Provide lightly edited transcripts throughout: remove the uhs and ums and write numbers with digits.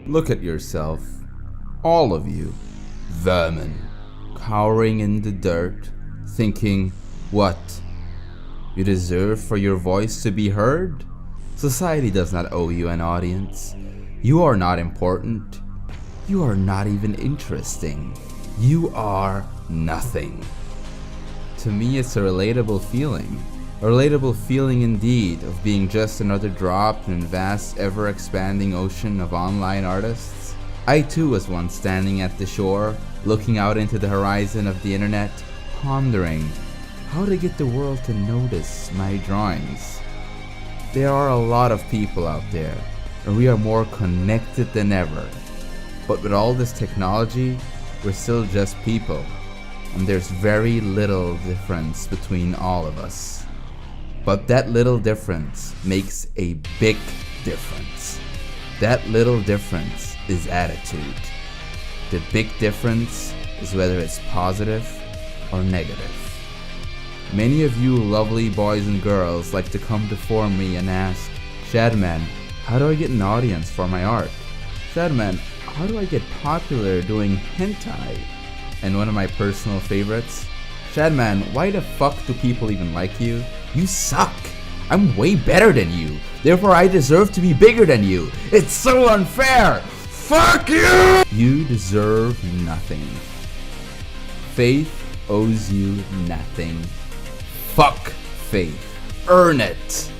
Look at yourself, all of you, vermin, cowering in the dirt, thinking, what? You deserve for your voice to be heard? Society does not owe you an audience. You are not important. You are not even interesting. You are nothing. To me, it's a relatable feeling. A relatable feeling indeed of being just another drop in a vast, ever-expanding ocean of online artists. I too was once standing at the shore, looking out into the horizon of the internet, pondering how to get the world to notice my drawings. There are a lot of people out there, and we are more connected than ever. But with all this technology, we're still just people, and there's very little difference between all of us. But that little difference makes a big difference. That little difference is attitude. The big difference is whether it's positive or negative. Many of you lovely boys and girls like to come before me and ask, Shadman, how do I get an audience for my art? Shadman, how do I get popular doing hentai? And one of my personal favorites, Shadman, why the fuck do people even like you? You suck. I'm way better than you. Therefore, I deserve to be bigger than you. It's so unfair. Fuck you! You deserve nothing. Faith owes you nothing. Fuck faith. Earn it.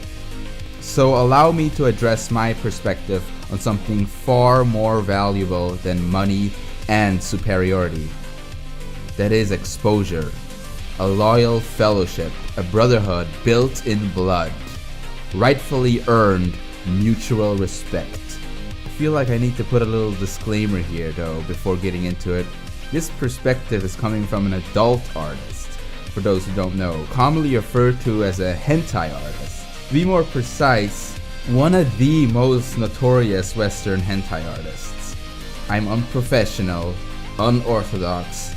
So allow me to address my perspective on something far more valuable than money and superiority. That is exposure. A loyal fellowship, a brotherhood built in blood, rightfully earned mutual respect. I feel like I need to put a little disclaimer here though before getting into it. This perspective is coming from an adult artist, for those who don't know, commonly referred to as a hentai artist. To be more precise, one of the most notorious Western hentai artists. I'm unprofessional, unorthodox,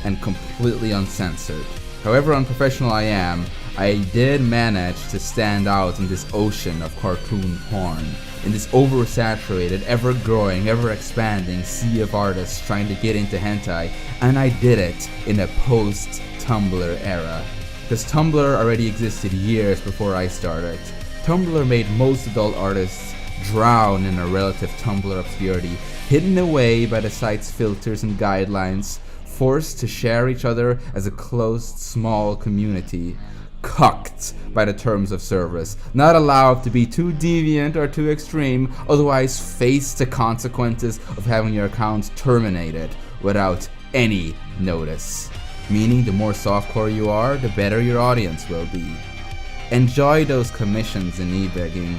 and completely uncensored. However unprofessional I am, I did manage to stand out in this ocean of cartoon porn, in this oversaturated, ever-growing, ever-expanding sea of artists trying to get into hentai, and I did it in a post-Tumblr era. Because Tumblr already existed years before I started. Tumblr made most adult artists drown in a relative Tumblr obscurity, hidden away by the site's filters and guidelines, forced to share each other as a closed, small community, cucked by the terms of service, not allowed to be too deviant or too extreme, otherwise face the consequences of having your account terminated without any notice. Meaning the more softcore you are, the better your audience will be. Enjoy those commissions in e-begging.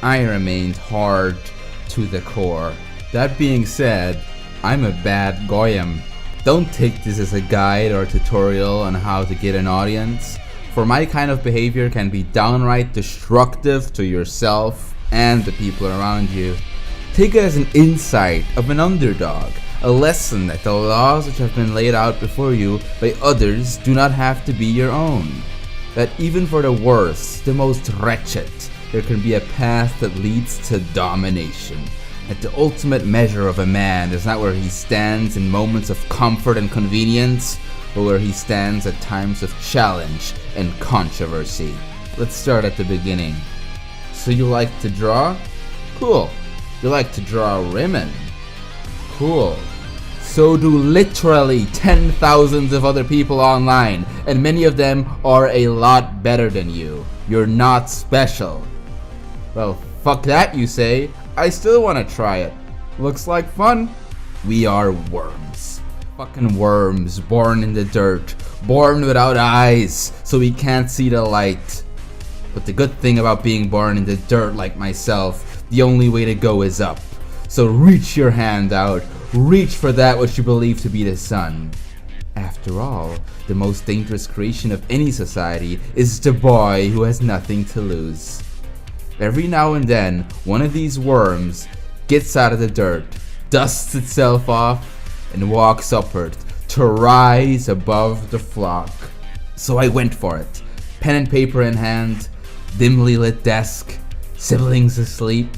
I remained hard to the core. That being said, I'm a bad goyim. Don't take this as a guide or tutorial on how to get an audience, for my kind of behavior can be downright destructive to yourself and the people around you. Take it as an insight of an underdog, a lesson that the laws which have been laid out before you by others do not have to be your own. That even for the worst, the most wretched, there can be a path that leads to domination. That the ultimate measure of a man is not where he stands in moments of comfort and convenience, but where he stands at times of challenge and controversy. Let's start at the beginning. So you like to draw? Cool. You like to draw women? Cool. So do literally 10,000s of other people online, and many of them are a lot better than you. You're not special. Well, fuck that, you say. I still want to try it. Looks like fun. We are worms. Fucking worms, born in the dirt, born without eyes, so we can't see the light. But the good thing about being born in the dirt like myself, the only way to go is up. So reach your hand out, reach for that which you believe to be the sun. After all, the most dangerous creation of any society is the boy who has nothing to lose. Every now and then, one of these worms gets out of the dirt, dusts itself off, and walks upward to rise above the flock. So I went for it, pen and paper in hand, dimly lit desk, siblings asleep.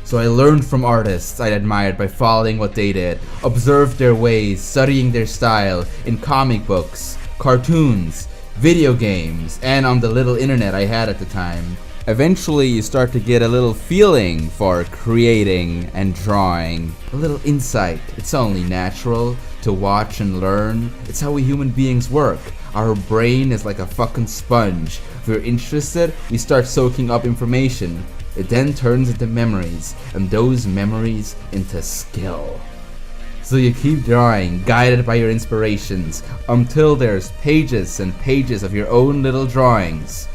So I learned from artists I admired by following what they did, observed their ways, studying their style in comic books, cartoons, video games, and on the little internet I had at the time. Eventually you start to get a little feeling for creating and drawing, a little insight. It's only natural to watch and learn. It's how we human beings work. Our brain is like a fucking sponge. If we're interested, we start soaking up information. It then turns into memories, and those memories into skill. So you keep drawing, guided by your inspirations, until there's pages and pages of your own little drawings.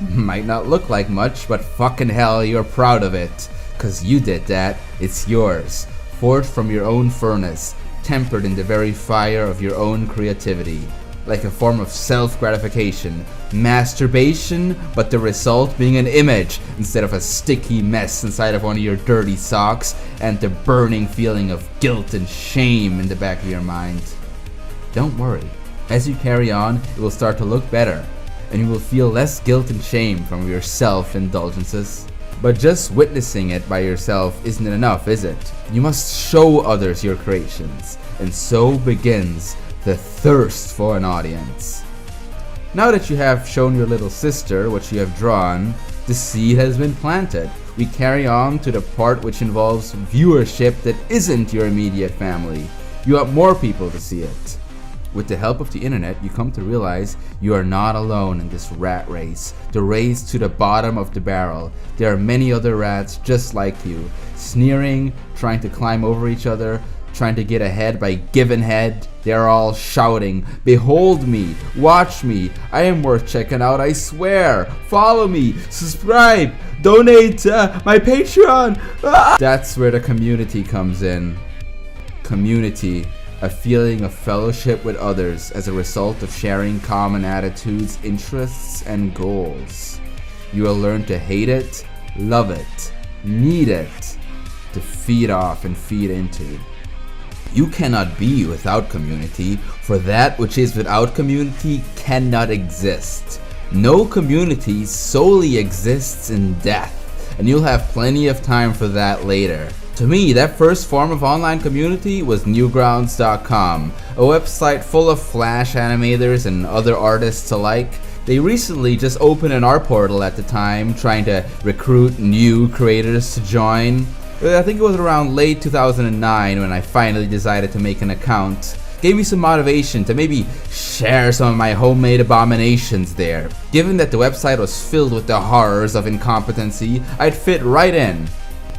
Might not look like much, but fucking hell, you're proud of it. Cause you did that, it's yours. Forged from your own furnace, tempered in the very fire of your own creativity. Like a form of self-gratification. Masturbation, but the result being an image instead of a sticky mess inside of one of your dirty socks, and the burning feeling of guilt and shame in the back of your mind. Don't worry. As you carry on, it will start to look better, and you will feel less guilt and shame from your self-indulgences. But just witnessing it by yourself isn't enough, is it? You must show others your creations, and so begins the thirst for an audience. Now that you have shown your little sister what you have drawn, the seed has been planted. We carry on to the part which involves viewership that isn't your immediate family. You want more people to see it. With the help of the internet, you come to realize you are not alone in this rat race, the race to the bottom of the barrel. There are many other rats just like you, sneering, trying to climb over each other, trying to get ahead by giving head. They are all shouting, "Behold me, watch me, I am worth checking out, I swear, follow me, subscribe, donate my Patreon." That's where the community comes in. Community. A feeling of fellowship with others as a result of sharing common attitudes, interests, and goals. You will learn to hate it, love it, need it, to feed off and feed into. You cannot be without community, for that which is without community cannot exist. No community solely exists in death, and you'll have plenty of time for that later. To me, that first form of online community was Newgrounds.com, a website full of Flash animators and other artists alike. They recently just opened an art portal at the time, trying to recruit new creators to join. I think it was around late 2009 when I finally decided to make an account. Gave me some motivation to maybe share some of my homemade abominations there. Given that the website was filled with the horrors of incompetency, I'd fit right in.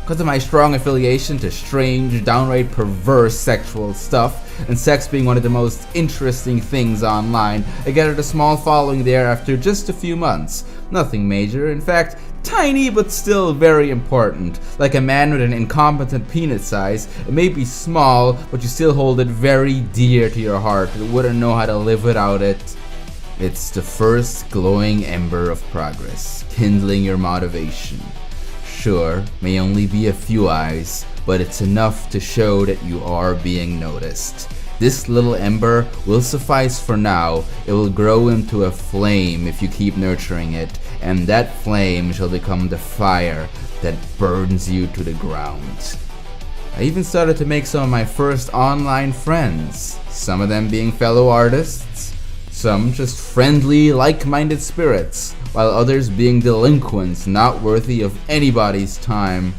Because of my strong affiliation to strange, downright perverse sexual stuff, and sex being one of the most interesting things online, I gathered a small following there after just a few months. Nothing major, in fact, tiny but still very important. Like a man with an incompetent penis size, it may be small, but you still hold it very dear to your heart. You wouldn't know how to live without it. It's the first glowing ember of progress, kindling your motivation. Sure, may only be a few eyes, but it's enough to show that you are being noticed. This little ember will suffice for now. It will grow into a flame if you keep nurturing it, and that flame shall become the fire that burns you to the ground. I even started to make some of my first online friends, some of them being fellow artists, some just friendly, like-minded spirits, while others being delinquents not worthy of anybody's time.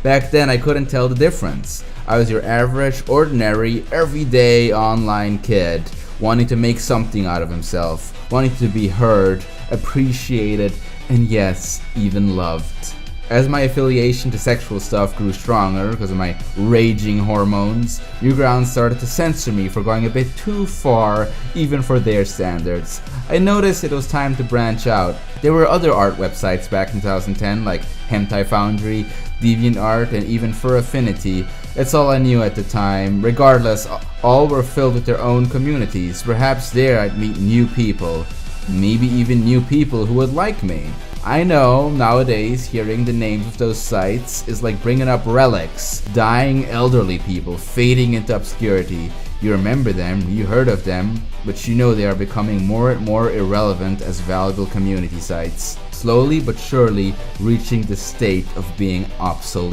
Back then I couldn't tell the difference. I was your average, ordinary, everyday online kid, wanting to make something out of himself, wanting to be heard, appreciated, and yes, even loved. As my affiliation to sexual stuff grew stronger because of my raging hormones, Newgrounds started to censor me for going a bit too far, even for their standards. I noticed it was time to branch out. There were other art websites back in 2010 like Hentai Foundry, DeviantArt, and even Fur Affinity. That's all I knew at the time. Regardless, all were filled with their own communities. Perhaps there I'd meet new people. Maybe even new people who would like me. I know, nowadays, hearing the names of those sites is like bringing up relics. Dying elderly people fading into obscurity. You remember them, you heard of them, but you know they are becoming more and more irrelevant as valuable community sites. Slowly but surely reaching the state of being obsolete.